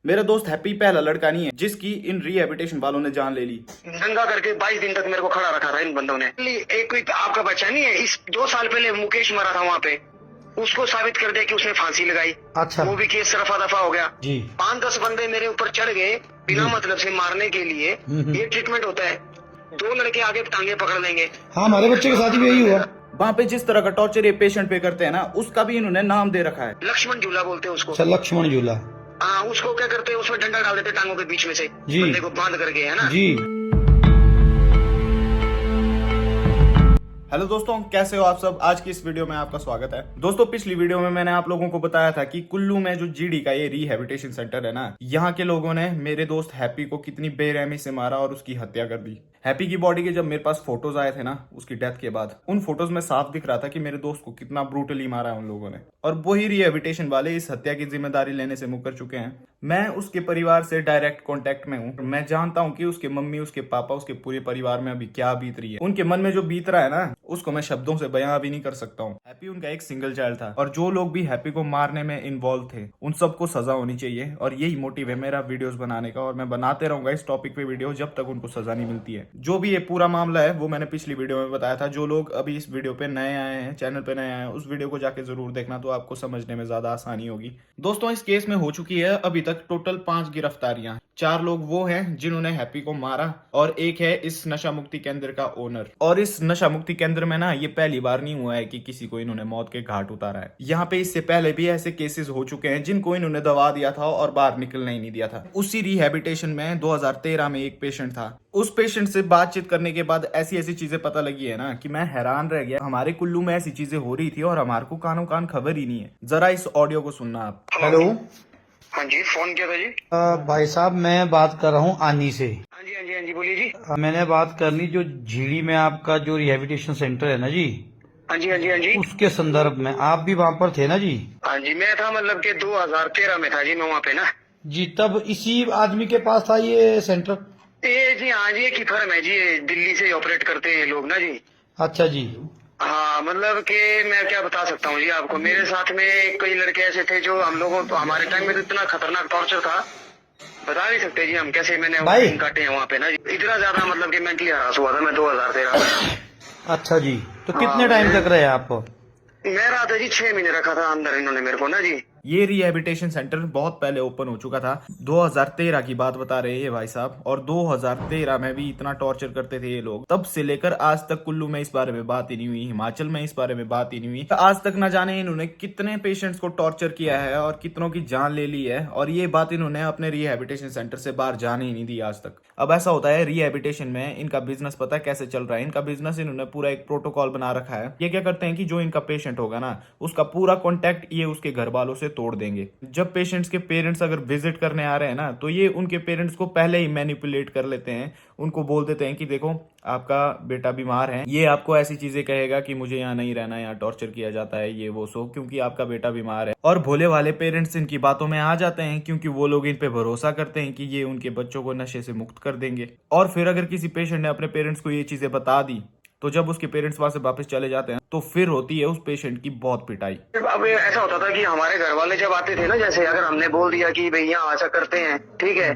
मेरा दोस्त हैप्पी पहला लड़का नहीं है जिसकी इन रिहेबिलिटेशन वालों ने जान ले ली। दंगा करके 22 दिन तक मेरे को खड़ा रखा था इन बंदों ने। एक कोई आपका बच्चा नहीं है, इस 2 साल पहले मुकेश मरा था वहाँ पे, उसको साबित कर दिया कि उसने फांसी लगाई। अच्छा, वो भी केस रफा दफा हो गया जी। 5-10 बंदे मेरे ऊपर चढ़ गए बिना मतलब से मारने के लिए। ये ट्रीटमेंट होता है, 2 लड़के आगे टांगे पकड़ लेंगे। हाँ, हमारे बच्चे के साथ भी यही हुआ। वहाँ पे जिस तरह का टॉर्चर ये पेशेंट पे करते हैं ना, उसका भी इन्होंने नाम दे रखा है। लक्ष्मण झूला बोलते हैं उसको। अच्छा, लक्ष्मण झूला। हाँ, उसको क्या करते हैं, उसमें डंडा डाल देते टांगों के बीच में से, जी। बंदे को बांध करके, है ना। जी। हेलो दोस्तों, कैसे हो आप सब। आज की इस वीडियो में आपका स्वागत है। दोस्तों, पिछली वीडियो में मैंने आप लोगों को बताया था कि कुल्लू में जो जीडी का ये रिहेबिलिटेशन सेंटर है ना, यहाँ के लोगों ने मेरे दोस्त हैप्पी को कितनी बेरहमी से मारा और उसकी हत्या कर दी। हैप्पी की बॉडी के जब मेरे पास फोटोज आए थे ना उसकी डेथ के बाद, उन फोटोज में साफ दिख रहा था कि मेरे दोस्त को कितना ब्रूटली मारा है उन लोगों ने। और वही रिहेबिलिटेशन वाले इस हत्या की जिम्मेदारी लेने से मुकर चुके हैं। मैं उसके परिवार से डायरेक्ट कांटेक्ट में हूँ। मैं जानता हूँ कि उसके मम्मी, उसके पापा, उसके पूरे परिवार में अभी क्या बीत रही है। उनके मन में जो बीत रहा है ना, उसको मैं शब्दों से बयां भी नहीं कर सकता हूँ। हैप्पी उनका एक सिंगल चाइल्ड था और जो लोग भी हैप्पी को मारने में इन्वॉल्व थे उन सबको सजा होनी चाहिए। और यही मोटिव है मेरा वीडियोस बनाने का, और मैं बनाते रहूंगा इस टॉपिक पे वीडियो जब तक उनको सजा नहीं मिलती है। जो भी ये पूरा मामला है वो मैंने पिछली वीडियो में बताया था। जो लोग अभी इस वीडियो पे नए आए हैं, चैनल पे नए आए हैं, उस वीडियो को जाके जरूर देखना, तो आपको समझने में ज्यादा आसानी होगी। दोस्तों, इस केस में हो चुकी है अभी तक टोटल 5 गिरफ्तारियां। 4 लोग वो हैं जिन्होंने हैप्पी को मारा और एक है इस नशा मुक्ति केंद्र का ओनर। और इस नशा मुक्ति केंद्र में ना ये पहली बार नहीं हुआ है कि किसी को इन्होंने मौत के घाट उतारा है। यहाँ पे इससे पहले भी ऐसे केसेस हो चुके हैं जिनको इन्होंने दबा दिया था और बाहर निकलने ही नहीं दिया था। उसी रिहेबिलिटेशन में 2013 में एक पेशेंट था। उस पेशेंट से बातचीत करने के बाद ऐसी ऐसी चीजें पता लगी है ना कि मैं हैरान रह गया। हमारे कुल्लू में ऐसी चीजें हो रही थी और हमारे को कानों कान खबर ही नहीं है। जरा इस ऑडियो को सुनना आप। हेलो। हाँ जी, फोन किया था जी। भाई साहब, मैं बात कर रहा हूँ आनी से। हाँ जी, हाँ जी, हाँ जी, बोलिए जी। मैंने बात करनी जो झीड़ी में आपका जो रिहेबिलिटेशन सेंटर है ना जी, हाँ जी, हाँ जी, हाँ जी। उसके संदर्भ में आप भी वहाँ पर थे ना जी? हाँ जी, मैं था मतलब कि 2013 में था जी, मैं वहाँ पे ना जी, तब इसी आदमी के पास था ये सेंटर? ये जी, हाँ जी, एक ही फर्म है जी, ये दिल्ली से ऑपरेट करते हैं लोग ना जी। अच्छा जी। हाँ, मतलब कि मैं क्या बता सकता हूँ जी आपको। मेरे साथ में कई लड़के ऐसे थे जो हम लोगों तो हमारे टाइम में तो इतना खतरनाक टॉर्चर था, बता नहीं सकते जी हम कैसे मैंने भाई। दिन काटे हैं वहाँ पे ना जी। इतना ज्यादा मतलब कि मेंटली हरास हुआ था मैं 2013 में। अच्छा जी, तो कितने टाइम तक रहे आप? मैं रहा था जी 6 महीने रखा था अंदर इन्होंने मेरे को ना जी। ये रिहेबिलिटेशन सेंटर बहुत पहले ओपन हो चुका था। 2013 की बात बता रहे हैं ये भाई साहब। और 2013 में भी इतना टॉर्चर करते थे ये लोग। तब से लेकर आज तक कुल्लू में इस बारे में बात ही नहीं हुई, हिमाचल में इस बारे में बात ही नहीं हुई। आज तक ना जाने इन्होंने कितने पेशेंट्स को टॉर्चर किया है और कितनों की जान ले ली है। और ये बात इन्होंने अपने रिहेबिलिटेशन सेंटर से बाहर जाने ही नहीं दी आज तक। अब ऐसा होता है रिहेबिलिटेशन में इनका बिजनेस पता है कैसे चल रहा है। इनका बिजनेस इन्होंने पूरा एक प्रोटोकॉल बना रखा है। ये क्या करते हैं कि जो इनका पेशेंट होगा ना, उसका पूरा कॉन्टेक्ट ये उसके घर वालों से तोड़ देंगे। जब पेशेंट्स के पेरेंट्स अगर विजिट करने आ रहे हैं ना, तो ये उनके पेरेंट्स को पहले ही मैनिपुलेट कर लेते हैं। उनको बोल देते हैं कि देखो आपका बेटा बीमार है, ये आपको ऐसी चीजें कहेगा कि मुझे यहाँ नहीं रहना, यहाँ टॉर्चर किया जाता है, ये वो सो, क्योंकि आपका बेटा बीमार है। और भोले वाले पेरेंट्स इनकी बातों में आ जाते हैं क्योंकि वो लोग इन पे भरोसा करते हैं कि ये उनके बच्चों को नशे से मुक्त कर देंगे। और फिर अगर किसी पेशेंट ने अपने पेरेंट्स को ये चीजें बता दी, तो जब उसके पेरेंट्स वहां से वापस चले जाते हैं तो फिर होती है उस पेशेंट की बहुत पिटाई। अब ऐसा होता था कि हमारे घर वाले जब आते थे ना, जैसे अगर हमने बोल दिया कि भैया ऐसा करते हैं, ठीक है,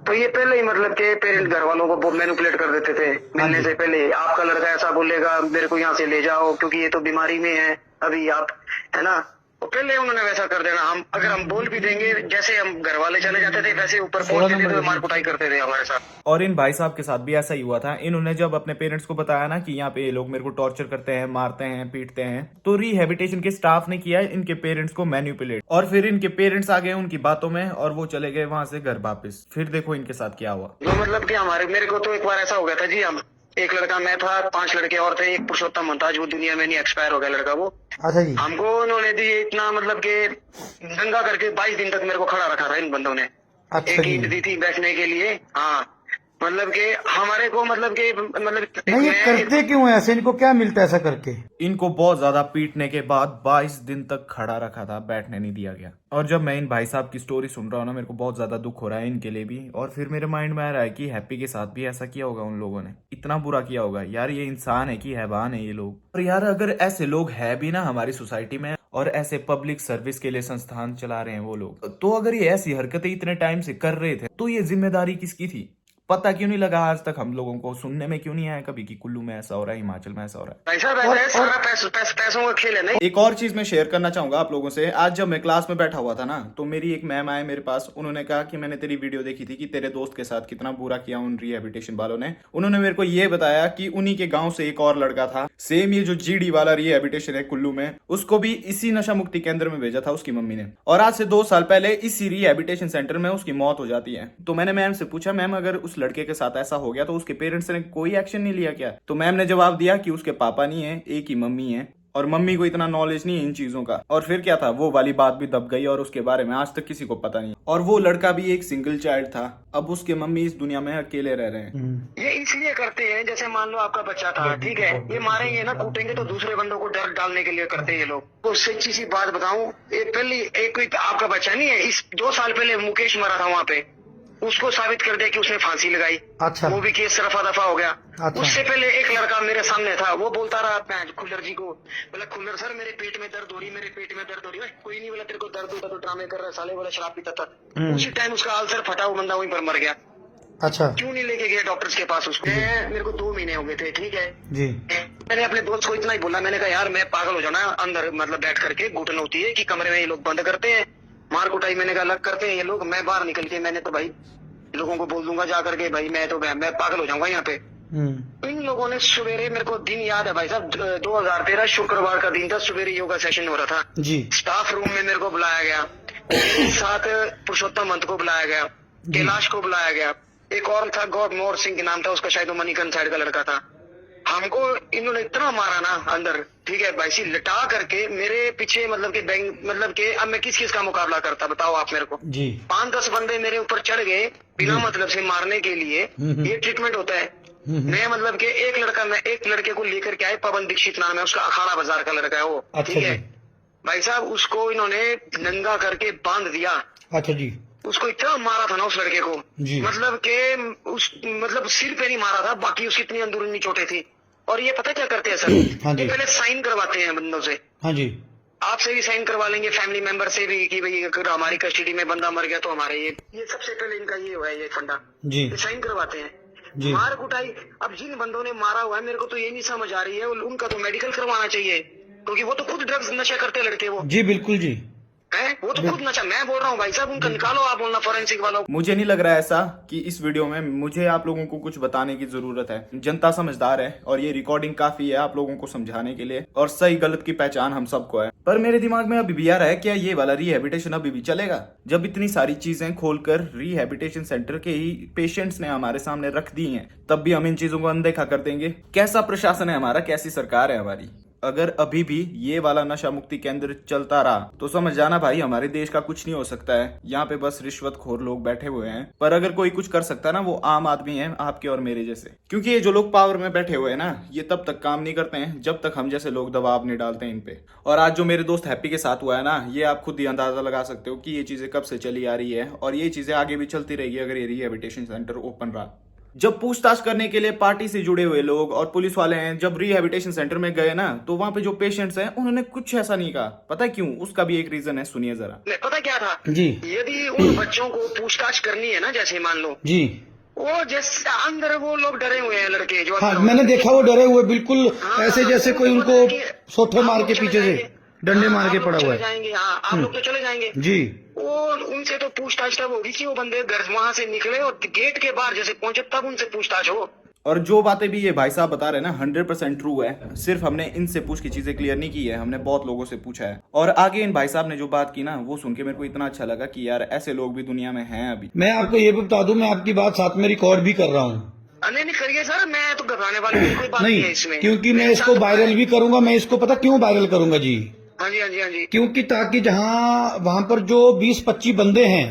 तो ये पहले ही मतलब के पेरेंट घर वालों को मैनिपुलेट कर देते थे। मिलने से पहले आपका लड़का ऐसा बोलेगा, मेरे को यहाँ से ले जाओ क्योंकि ये तो बीमारी में है अभी आप, है ना। तो पहले उन्होंने वैसा कर देना। हम अगर हम बोल भी देंगे, जैसे हम घर वाले चले जाते थे वैसे ऊपर पहुंचते थे तो मार कुटाई करते थे हमारे साथ। और इन भाई साहब के साथ भी ऐसा ही हुआ था। इन्होंने जब अपने पेरेंट्स को बताया ना कि यहाँ पे ये लोग मेरे को टॉर्चर करते हैं, मारते हैं, पीटते हैं, तो रिहेबिलिटेशन के स्टाफ ने किया इनके पेरेंट्स को मैनिपुलेट। और फिर इनके पेरेंट्स आ गए उनकी बातों में और वो चले गए वहां से घर वापस। फिर देखो इनके साथ क्या हुआ। जो मतलब कि मेरे को तो एक बार ऐसा हो गया था जी, हम एक लड़का मैं था, 5 लड़के और थे, एक पुरुषोत्तम मंताज, वो दुनिया में नहीं, एक्सपायर हो गया लड़का वो। अच्छा जी। हमको उन्होंने दी इतना मतलब कि दंगा करके 22 दिन तक मेरे को खड़ा रखा था इन बंदों ने। अच्छा एक जी। ईंट दी थी बैठने के लिए। हाँ, मतलब कि हमारे को मतलब नहीं, ये करते क्यों है ऐसे? इनको क्या मिलता है ऐसा करके? इनको बहुत ज्यादा पीटने के बाद 22 दिन तक खड़ा रखा था, बैठने नहीं दिया गया। और जब मैं इन भाई साहब की स्टोरी सुन रहा हूँ ना, मेरे को बहुत ज्यादा दुख हो रहा है इनके लिए भी। और फिर मेरे माइंड में आ रहा है कि हैप्पी के साथ भी ऐसा किया होगा उन लोगों ने, इतना बुरा किया होगा। यार ये इंसान है कि हैवान है ये लोग। और यार अगर ऐसे लोग है भी ना हमारी सोसाइटी में और ऐसे पब्लिक सर्विस के लिए संस्थान चला रहे हैं वो लोग। तो अगर ये ऐसी हरकतें इतने टाइम से कर रहे थे तो ये जिम्मेदारी किसकी थी? पता क्यों नहीं लगा आज तक? हम लोगों को सुनने में क्यों नहीं आया कभी कि कुल्लू में ऐसा हो रहा है, हिमाचल में ऐसा हो रहा है? भाई साहब ऐसा है, सारा पैसों का खेल है। नहीं एक और चीज मैं शेयर करना चाहूंगा आप लोगों से। आज जब मैं क्लास में बैठा हुआ था ना, तो मेरी एक मैम आए मेरे पास। उन्होंने कहा कि मैंने तेरी वीडियो देखी थी कि तेरे दोस्त के साथ कितना बुरा किया उन रिहेबिलिटेशन वालों ने। उन्होंने मेरे को ये बताया कि उन्हीं के गांव से एक और लड़का था, सेम ये जो जीडी वाला रिहेबिलिटेशन है कुल्लू में, उसको भी इसी नशा मुक्ति केंद्र में भेजा था उसकी मम्मी ने। और आज से 2 साल पहले इसी रिहेबिलिटेशन सेंटर में उसकी मौत हो जाती है। तो मैंने मैम से पूछा, मैम अगर उस लड़के के साथ ऐसा हो गया तो उसके पेरेंट्स ने कोई एक्शन नहीं लिया क्या? तो मैम ने जवाब दिया कि उसके पापा नहीं है, एक ही मम्मी है और मम्मी को इतना नॉलेज नहीं है इन चीजों का। और फिर क्या था, वो वाली बात भी दब गई और उसके बारे में आज तक किसी को पता नहीं। और वो लड़का भी एक सिंगल चाइल्ड था। अब उसके मम्मी इस दुनिया में अकेले रह रहे हैं। ये इसलिए करते हैं, जैसे मान लो आपका बच्चा था, ठीक है, ये मारेंगे ना कूटेंगे तो दूसरे बंदों को डर डालने के लिए करते हैं ये लोग। तो सच्ची सी बात बताऊं, एक आपका बच्चा नहीं है, इस 2 साल पहले मुकेश मरा था वहाँ पे, उसको साबित कर दिया कि उसने फांसी लगाई। अच्छा। वो भी केस रफा दफा हो गया। अच्छा। उससे पहले एक लड़का मेरे सामने था, वो बोलता रहा खुल्लर जी को, बोला खुल्लर सर मेरे पेट में दर्द हो रही, मेरे पेट में दर्द हो रही है। कोई नहीं बोला, तेरे को दर्द होता तो ड्रामे कर रहा साले, बोला शराब पीता था। उसी टाइम उसका अल्सर फटा, वो बंदा वहीं पर मर गया। अच्छा। क्यों नहीं लेके गए डॉक्टर्स के पास उसको? मेरे को 2 महीने हो गए थे, ठीक है जी। मैंने अपने दोस्त को इतना ही बोला, मैंने कहा यार मैं पागल हो जाना अंदर, मतलब बैठ करके घुटन होती है कि कमरे में ये लोग बंद करते हैं, मार कुटाई मैंने कहा अलग करते हैं ये लोग। मैं बाहर निकल के मैंने तो भाई लोगों को बोल दूंगा जा करके, भाई मैं पागल हो जाऊंगा यहाँ पे। इन लोगों ने सवेरे, मेरे को दिन याद है भाई साहब, 2013 शुक्रवार का दिन था, सवेरे योगा सेशन हो रहा था जी। स्टाफ रूम में मेरे को बुलाया गया, मेरे साथ पुरुषोत्तम मंत को बुलाया गया, कैलाश को बुलाया गया, एक और था गौरमोहर सिंह के नाम था उसका, शायद वो मणिकंद साइड का लड़का था। हमको इन्होंने इतना मारा ना अंदर, ठीक है, वैसी लिटा करके मेरे पीछे, मतलब कि बैंक, मतलब कि अब मैं किस का मुकाबला करता बताओ आप मेरे को? जी। 5-10 बंदे मेरे ऊपर चढ़ गए बिना मतलब से मारने के लिए। ये ट्रीटमेंट होता है? मैं मतलब कि एक लड़के को लेकर के आए, पवन दीक्षित नाम है उसका, अखाड़ा बाजार का लड़का है वो, अच्छा ठीक है जी। भाई साहब, उसको इन्होंने नंगा करके बांध दिया। अच्छा जी। उसको इतना मारा था ना उस लड़के को, जी। मतलब के मतलब सिर पे नहीं मारा था, बाकी उसकी इतनी अंदरूनी चोटें थी। और ये पता क्या करते हैं सर? हाँ जी। ये पहले साइन करवाते हैं बंदों से। हाँ जी। आपसे भी साइन करवा लेंगे, फैमिली मेंबर से भी, कि भाई अगर हमारी कस्टडी में बंदा मर गया तो हमारे ये सबसे पहले इनका ये हुआ है, ये फंडा जी। ये साइन करवाते हैं। जी। मार कुटाई, अब जिन बंदों ने मारा हुआ है, मेरे को तो ये नहीं समझ आ रही है, उनका तो मेडिकल करवाना चाहिए, क्योंकि वो तो खुद ड्रग्स नशा करते लड़के वो जी बिल्कुल जी। है, वो तो खुद नशा। मैं बोल रहा हूँ भाई साहब, उनका निकालो, आप बोलना फॉरेंसिक वालों। मुझे नहीं लग रहा है ऐसा कि इस वीडियो में मुझे आप लोगों को कुछ बताने की जरूरत है। जनता समझदार है और ये रिकॉर्डिंग काफी है आप लोगों को समझाने के लिए, और सही गलत की पहचान हम सबको है। पर मेरे दिमाग में अभी भी आ रहा है, क्या ये वाला रिहेबिलिटेशन अभी भी चलेगा? जब इतनी सारी चीजें खोलकर रिहेबिलिटेशन सेंटर के ही पेशेंट्स ने हमारे सामने रख दी हैं, तब भी हम इन चीजों को अनदेखा कर देंगे? कैसा प्रशासन है हमारा, कैसी सरकार है हमारी? अगर अभी भी ये वाला नशा मुक्ति केंद्र चलता रहा तो समझ जाना भाई हमारे देश का कुछ नहीं हो सकता है। यहाँ पे बस रिश्वतखोर लोग बैठे हुए हैं। पर अगर कोई कुछ कर सकता है ना, वो आम आदमी है, आपके और मेरे जैसे। क्योंकि ये जो लोग पावर में बैठे हुए हैं ना, ये तब तक काम नहीं करते हैं जब तक हम जैसे लोग दबाव नहीं डालते हैं इन पे। और आज जो मेरे दोस्त हैप्पी के साथ हुआ है ना, ये आप खुद ही अंदाजा लगा सकते हो कि ये चीजें कब से चली आ रही है, और ये चीजें आगे भी चलती रहेगी अगर ये रिहेबिलिटेशन सेंटर ओपन रहा। जब पूछताछ करने के लिए पार्टी से जुड़े हुए लोग और पुलिस वाले हैं जब रिहेबिलिटेशन सेंटर में गए ना, तो वहां पे जो पेशेंट्स हैं उन्होंने कुछ ऐसा नहीं कहा। पता है क्यों? उसका भी एक रीजन है, सुनिए जरा। पता क्या था जी। यदि उन बच्चों को पूछताछ करनी है ना, जैसे मान लो जी। वो जैसे अंदर वो लोग डरे हुए हैं लड़के जो हाँ, अंदर मैंने देखा वो डरे हुए बिल्कुल हाँ, ऐसे जैसे कोई उनको सोठे मार के पीछे से डंडे मार के पड़ा हुआ है। जाएंगे। हाँ, आप लोग तो चले जाएंगे जी। वो उनसे तो पूछताछ तब होगी कि वो बंदे घर वहां से निकले और गेट के बाहर जैसे पहुंचे तब उनसे पूछताछ हो। और जो बातें भी ये भाई साहब बता रहे हैं ना, 100% ट्रू है। सिर्फ हमने इनसे पूछ की चीजें क्लियर नहीं की है, हमने बहुत लोगों से पूछा है। और आगे इन भाई साहब ने जो बात की ना, वो सुन के मेरे को इतना अच्छा लगा कि यार ऐसे लोग भी दुनिया में हैं अभी। मैं आपको ये भी बता दूं, मैं आपकी बात साथ में रिकॉर्ड भी कर रहा हूँ। नहीं करिए सर, मैं तो घबराने वाली कोई बात नहीं है इसमें, क्योंकि मैं इसको वायरल भी करूंगा। मैं इसको पता क्यों वायरल करूंगा जी? हाँ जी हाँ जी हाँ जी। क्योंकि ताकि जहां वहां पर जो 20-25 बंदे हैं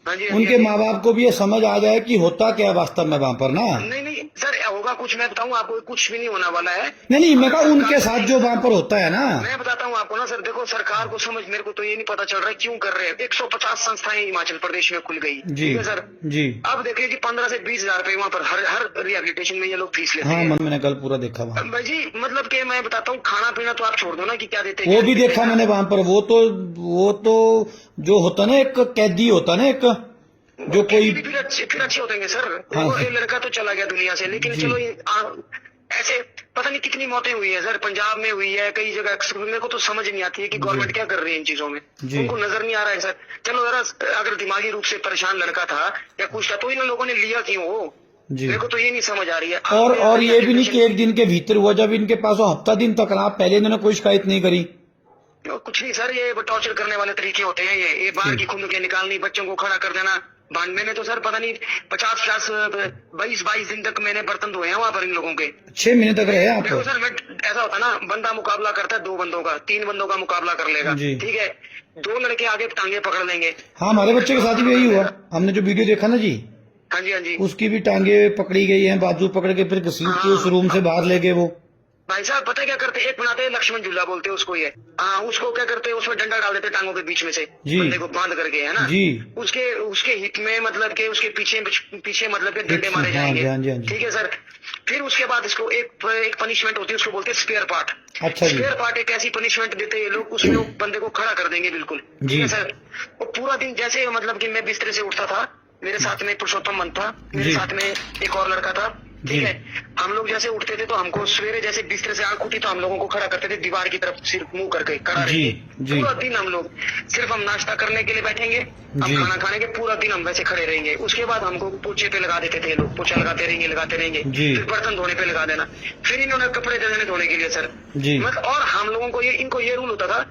हाँ जी, उनके माँ बाप को भी ये समझ आ जाए कि होता क्या है वास्तव में वहाँ पर ना। नहीं सर, होगा कुछ, मैं बताऊं आपको, कुछ भी नहीं होने वाला है। नहीं मैं कहा उनके साथ जो वहाँ पर होता है ना। मैं बताता हूँ आपको ना सर, देखो सरकार को समझ, मेरे को तो ये नहीं पता चल रहा है क्यों कर रहे हैं। 150 संस्थाएं हिमाचल प्रदेश में खुल गई, जी ठीक है सर जी। अब देखिए कि 15 से 20 हजार रुपए वहाँ पर हर रिहेबिलिटेशन में ये लोग फीस लेते हाँ हैं। मैंने कल पूरा देखा वहाँ। भाई जी मतलब कि मैं बताता हूँ, खाना पीना तो आप छोड़ दो ना कि क्या देते हैं, वो भी देखा मैंने वहाँ पर। वो तो जो होता ना एक कैदी होता ना, एक जो कोई फिर अच्छे होते हैं सर। हाँ, वो ये लड़का तो चला गया दुनिया से, लेकिन जी। चलो ऐसे पता नहीं कितनी मौतें हुई है सर, पंजाब में हुई है, कई जगह। मेरे को तो समझ नहीं आती है कि गवर्नमेंट क्या कर रही है इन चीजों में, जी। उनको नजर नहीं आ रहा है सर। चलो जरा, अगर दिमागी रूप से परेशान लड़का था या कुछ था तो इन लोगों ने लिया क्यों वो, जी। मेरे को तो ये नहीं समझ आ रही है। और ये भी नहीं कि एक दिन के भीतर हुआ, जब इनके पास वो हफ्ता दिन तक रहा, पहले इन्होंने कोई शिकायत नहीं करी। कुछ नहीं सर, ये टॉर्चर करने वाले तरीके होते हैं। ये बाहर की खून के निकालनी, बच्चों को खड़ा कर देना। मैंने तो सर पता नहीं 50 22 दिन तक मैंने बर्तन धोए हैं वहाँ पर इन लोगों के। 6 महीने तक रहे आप। देखो सर, ऐसा होता ना, बंदा मुकाबला करता है 2 बंदों का, 3 बंदों का मुकाबला कर लेगा, जी। ठीक है, 2 लड़के आगे टांगे पकड़ लेंगे। हाँ हमारे बच्चे के साथ भी यही हुआ। हमने जो वीडियो देखा ना जी, हाँ जी, हाँ जी उसकी भी टांगे पकड़ी गई हैं, बाजू पकड़ के फिर घसीट के उस रूम से बाहर ले गए वो। भाई साहब पता है क्या करते, एक बनाते हैं लक्ष्मण झूला बोलते हैं उसको, ये हाँ, उसको क्या करते हैं, उसमें डंडा डाल देते हैं टांगों के बीच में से, जी। बंदे को बांध करके, है ना जी। उसके हिप में मतलब के उसके पीछे मतलब के डंडे मारे हाँ जी, हाँ जी, हाँ जाएंगे, जी। ठीक है सर। फिर उसके बाद इसको एक पनिशमेंट होती है, उसको बोलते हैं स्पेयर पार्ट। अच्छा जी। स्पेयर पार्ट एक ऐसी पनिशमेंट देते हैं ये लोग, उसमें वो बंदे को खड़ा कर देंगे बिल्कुल, ठीक है सर। वो पूरा दिन जैसे मतलब कि मैं बिस्तरे से उठता था, मेरे साथ में पुरुषोत्तम मन था, मेरे जी। साथ में एक और लड़का था, ठीक है। हम लोग जैसे उठते थे तो हमको सवेरे जैसे बिस्तर से आंख उठी तो हम लोगों को खड़ा करते थे दीवार की तरफ, सिर मुंह करके खड़ा जी, रहेंगे जी। पूरा दिन। हम लोग सिर्फ हम नाश्ता करने के लिए बैठेंगे, हम जी। खाना खाने के, पूरा दिन हम वैसे खड़े रहेंगे। उसके बाद हमको पोछे पे लगा देते थे लोग, पोछा लगाते रहेंगे, जी। फिर बर्तन धोने पे लगा देना, फिर इन्होंने कपड़े दे देने धोने के लिए सर, जी। मतलब। और हम लोगों को इनको ये रूल होता था,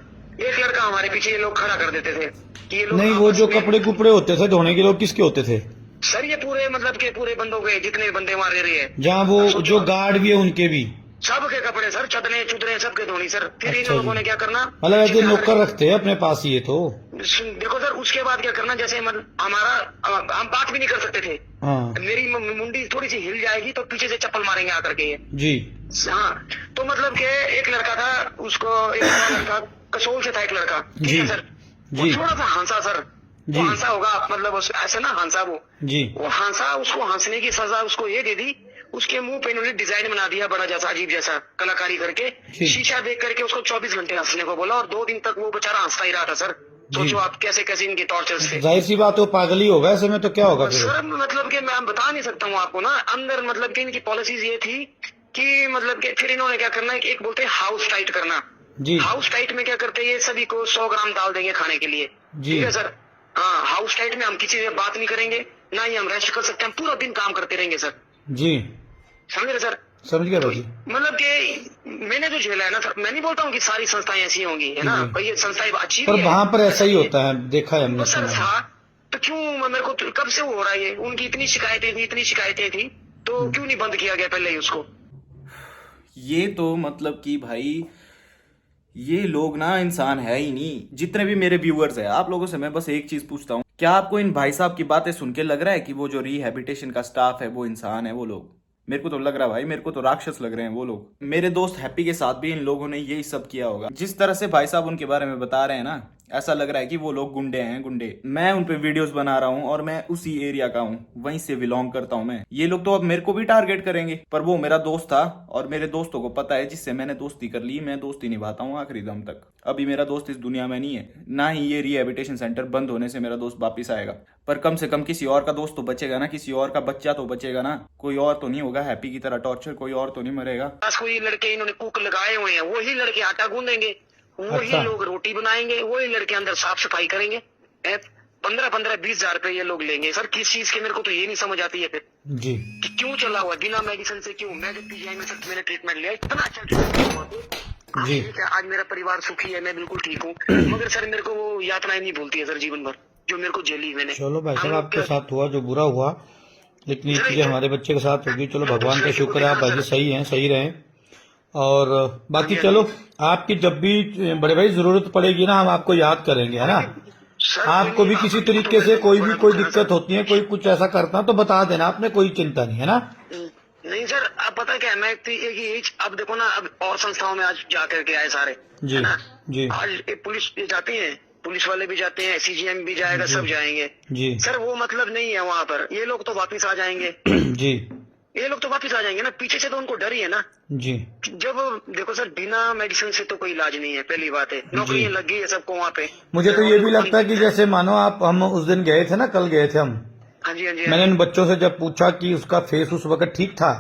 एक लड़का हमारे पीछे ये लोग खड़ा कर देते थे कि ये लोग नहीं वो आपस जो में- कपड़े कुपड़े होते थे धोने के, लोग किसके होते थे? सर ये पूरे मतलब के पूरे बंदों के, जितने बंदे मार रहे हैं, जहाँ वो जो गार्ड भी है उनके भी। सबके कपड़े सर, चदरे चुदरे सबके धोनी सर। फिर इन अच्छा लोगों जी। ने क्या करना, मतलब ऐसे नौकर रखते हैं अपने पास ये तो। देखो सर, उसके बाद क्या करना, जैसे हमारा हम बात भी नहीं कर सकते थे, हाँ मेरी मुंडी थोड़ी सी हिल जाएगी तो पीछे से चप्पल मारेंगे आकर के ये। जी। हाँ, तो मतलब के एक लड़का था, उसको एक और लड़का, कसोल से था एक लड़का, ठीक जी। है सर। वो जी। थोड़ा सा हंसा सर, जी। वो हंसा होगा मतलब ऐसे ना हंसा जी। वो हंसा, उसको हंसने की सजा उसको ये दे दी, उसके मुंह पे इन्होंने डिजाइन बना दिया बड़ा जैसा, अजीब जैसा कलाकारी करके, जी। शीशा देख करके उसको 24 घंटे हंसने को बोला, और 2 दिन तक वो बेचारा हंसता ही रहा था सर। सोचो आप कैसे कैसे इनके टॉर्चर थे जाहिर सी बात है वो पागल ही होगा, ऐसे में तो क्या होगा फिर? सर। मतलब कि मैं बता नहीं सकता हूँ आपको ना, अंदर मतलब कि इनकी पॉलिसीज ये थी कि मतलब कि फिर इन्होंने क्या करना, एक बोलते हैं हाउस टाइट करना। जी। हाउस टाइट में क्या करते हैं, ये सभी को 100 ग्राम दाल देंगे खाने के लिए, जी। ठीक है सर। हाँ, हाउस टाइट में हम किसी से बात नहीं करेंगे, ना ही हम रेस्ट कर सकते हैं, पूरा दिन काम करते रहेंगे सर, जी समझ रहे सर। समझ गया भाई। मतलब कि मैंने जो झेला है ना सर, मैं नहीं बोलता हूँ कि सारी संस्थाएं ऐसी होंगी, है ना, जी। कई ये संस्थाएं अच्छी पर भी है। वहाँ पर ऐसा ही होता है, देखा है हमने, तो सर सुना है। था तो क्यों, मेरे को कब से वो हो रहा है ये, उनकी इतनी शिकायतें थी तो क्यों नहीं बंद किया गया पहले ही उसको। ये तो मतलब कि भाई ये लोग ना इंसान है ही नहीं। जितने भी मेरे व्यूअर्स हैं, आप लोगों से मैं बस एक चीज पूछता हूँ, क्या आपको इन भाई साहब की बातें सुन के लग रहा है कि वो जो रिहैबिलिटेशन का स्टाफ है वो इंसान है? वो लोग, मेरे को तो लग रहा है भाई, मेरे को तो राक्षस लग रहे हैं वो लोग। मेरे दोस्त हैप्पी के साथ भी इन लोगों ने यही सब किया होगा। जिस तरह से भाई साहब उनके बारे में बता रहे हैं ना, ऐसा लग रहा है कि वो लोग गुंडे हैं, गुंडे। मैं उन पे वीडियोस बना रहा हूँ और मैं उसी एरिया का हूँ, वहीं से बिलोंग करता हूँ मैं। ये लोग तो अब मेरे को भी टारगेट करेंगे, पर वो मेरा दोस्त था और मेरे दोस्तों को पता है, जिससे मैंने दोस्ती कर ली, मैं दोस्ती निभाता हूँ आखिरी दम तक। अभी मेरा दोस्त इस दुनिया में नहीं है, ना ही ये रिहैबिलिटेशन सेंटर बंद होने से मेरा दोस्त वापिस आएगा। पर कम से कम किसी और का दोस्त तो बचेगा ना, किसी और का बच्चा तो बचेगा ना। कोई और तो नहीं होगा हैप्पी की तरह टॉर्चर, कोई और तो नहीं मरेगा। बस कोई लड़के इन्होंने कुक लगाए हुए हैं, वही लड़के आटा गूंदेंगे, वही अच्छा। लोग रोटी बनाएंगे, वही लड़के अंदर साफ सफाई करेंगे। 15-20 हजार रुपए ये लोग लेंगे सर, किस चीज के, मेरे को तो ये नहीं समझ आती है फिर जी। कि क्यों चला हुआ बिना मेडिसिन से, क्यों। मैं जब पीजीआई में सर मैंने ट्रीटमेंट लिया, इतना अच्छा ट्रीटमेंट हुआ तो जी। ठीक है, आज मेरा परिवार सुखी है, मैं बिल्कुल ठीक हूँ, मगर सर मेरे को वो यातनाएं नहीं भूलती है सर जीवन भर, जो मेरे को झेली मैंने। चलो भाई हम साहब, लोग आपके साथ हुआ जो बुरा हुआ, लेकिन ये चीजें हमारे बच्चे के साथ होगी। चलो भगवान का शुक्र है, आप भाई जी सही हैं, सही रहें। और बाकी चलो, आपकी जब भी बड़े भाई जरूरत पड़ेगी ना, हम आपको याद करेंगे, है ना। सर, आपको भी किसी तरीके से कोई भी कोई दिक्कत होती है, कोई कुछ ऐसा करता तो बता देना, आपने कोई चिंता नहीं है ना। नहीं सर, अब पता क्या है, मैं अब देखो ना, अब और संस्थाओं में आज जा करके आए सारे, जी है ना? जी आज पुलिस ये जाती है, पुलिस वाले भी जाते हैं, सीजीएम भी जाएगा, सब जाएंगे। जी सर वो मतलब नहीं है वहाँ पर, ये लोग तो वापिस आ जाएंगे। जी ये लोग तो वापिस आ जाएंगे ना, पीछे से तो उनको डर ही है ना। जी जब देखो सर, बिना मेडिसिन से तो कोई इलाज नहीं है, पहली बात है। नौकरी लग गई है सबको वहाँ पे। मुझे तो ये भी लगता है कि जैसे मानो हम उस दिन गए थे ना, कल गए थे हम, हाँ जी, हाँ जी, मैंने उन बच्चों से जब पूछा कि उसका फेस उस वक्त ठीक था,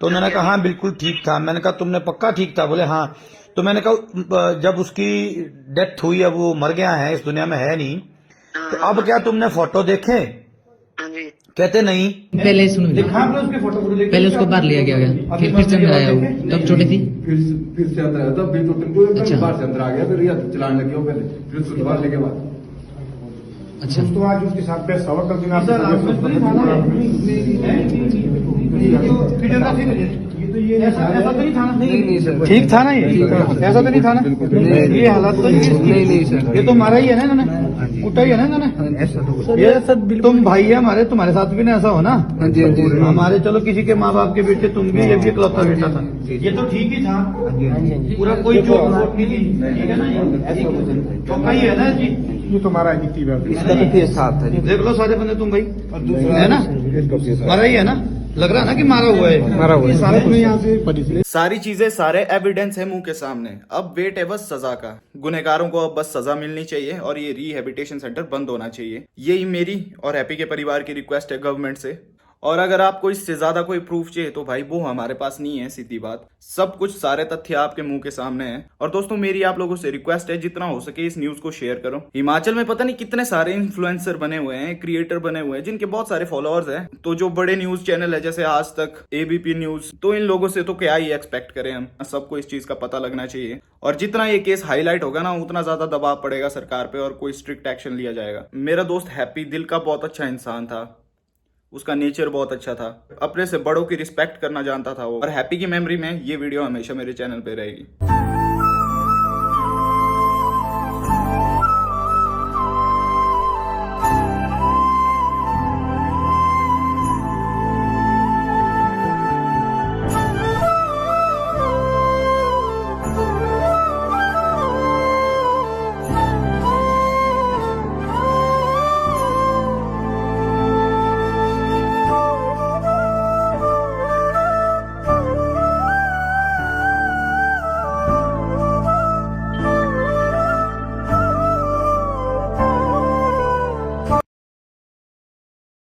तो उन्होंने कहा हाँ बिल्कुल ठीक था। मैंने कहा तुमने पक्का ठीक था? बोले हाँ। तो मैंने कहा जब उसकी डेथ हुई, अब वो मर गया है, इस दुनिया में है नहीं, तो अब क्या तुमने फोटो देखे? हाँ जी। कहते नहीं। पहले सुनो, पहले उसको बाहर लिया गया, फिर से अंदर आया वो, तब छोटी थी, फिर से अंदर आया, तब भी तो टिंकू अच्छा। बाहर से अंदर आ गया, फिर यह चलाने लगे वो पहले, फिर उसके बाहर लेके बाद। अच्छा तो आज उसके साथ पे सवा कर दिन ऐसा तो नहीं था ना? नहीं सर, ठीक था ना ये? ऐसा तो नहीं था ना? ये हालत तो नहीं सर, ये तो मारा ही है ना इन्होंने, कुटा ही है ना इन्होंने। ऐसा तो ये सर, तुम भाई है हमारे, तुम्हारे साथ भी ना ऐसा हो ना? हमारे चलो किसी के माँ बाप के बेटे, तुम भी, ये भी इकलौता बेटा था, ये तो ठीक ही था, पूरा कोई चोट वोट नहीं थी, ठीक है ना? चौका ही है ना जी, ये तुम्हारा इसका तो केस साथ है, देख लो सारे बंदे तुम भाई, है ना? मारा ही है ना? लग रहा है ना कि मारा हुआ है, मारा हुआ है सारे तुम्हें यहाँ से। सारी चीजें, सारे एविडेंस है मुंह के सामने। अब वेट है बस सजा का। गुनहगारों को अब बस सजा मिलनी चाहिए और ये रिहेबिलिटेशन सेंटर बंद होना चाहिए। यही मेरी और हैप्पी के परिवार की रिक्वेस्ट है गवर्नमेंट से। और अगर आपको इससे ज्यादा कोई प्रूफ चाहिए तो भाई वो हमारे पास नहीं है, सीधी बात। सब कुछ, सारे तथ्य आपके मुंह के सामने हैं। और दोस्तों मेरी आप लोगों से रिक्वेस्ट है, जितना हो सके इस न्यूज को शेयर करो। हिमाचल में पता नहीं कितने सारे इन्फ्लुएंसर बने हुए हैं, क्रिएटर बने हुए हैं, जिनके बहुत सारे फॉलोअर्स हैं। तो जो बड़े न्यूज चैनल है जैसे आज तक, एबीपी न्यूज, तो इन लोगों से तो क्या ही एक्सपेक्ट करें हम। सबको इस चीज का पता लगना चाहिए और जितना ये केस हाईलाइट होगा ना, उतना ज्यादा दबाव पड़ेगा सरकार पे और कोई स्ट्रिक्ट एक्शन लिया जाएगा। मेरा दोस्त हैप्पी दिल का बहुत अच्छा इंसान था, उसका नेचर बहुत अच्छा था, अपने से बड़ों की रिस्पेक्ट करना जानता था वो। और हैप्पी की मेमोरी में ये वीडियो हमेशा मेरे चैनल पे रहेगी।